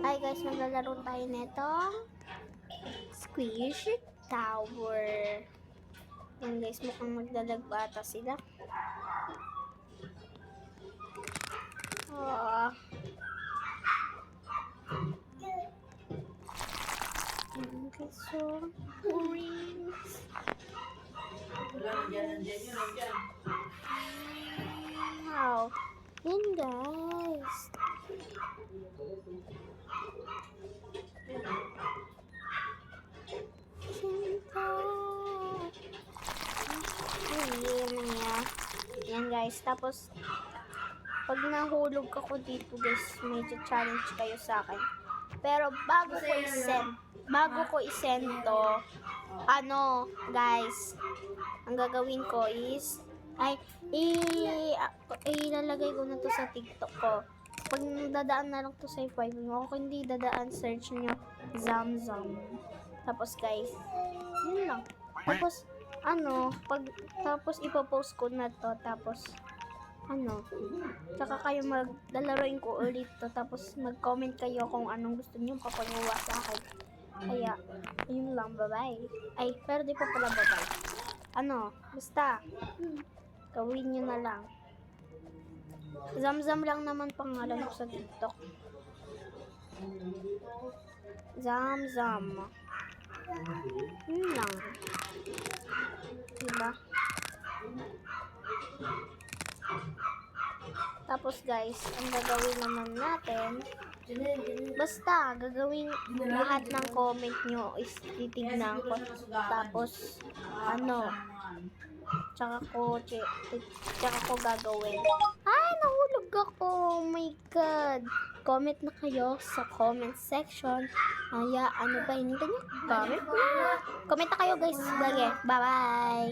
Hi guys, maglalaro tayo netong Squish Tower. Yan guys, mukhang magdadagbata sila. Okay, so orange. Wow. Yan guys. Cinta. Yan guys. Tapos, pag nahulog ako dito guys, medyo challenge kayo sa akin. Pero bago ko i-send to, guys, ang gagawin ko is, ilalagay ko na to sa TikTok ko. Pag dadaan na lang to sa FYP mo, kung hindi dadaan, search nyo Zamzam. Tapos guys, yun lang. Tapos, tapos ipopost ko na to, tapos, tsaka kayo maglalaroin ko ulit to, tapos mag-comment kayo kung anong gusto niyo papagawa sa akin. Kaya, yun lang, bye-bye. Pero di pa pala bye-bye. Basta, gawin nyo na lang. Zamzam lang naman pangalan ko sa TikTok. Zamzam. Yun lang. Diba? Tapos guys, ang gagawin naman natin, basta gagawin lahat ng comment nyo is titignan ko. Tapos, tsaka ko gagawin. Nahulog ako. Oh my God. Comment na kayo sa comment section. Ano ba hinintay nyo? Comment na kayo guys. Bye-bye.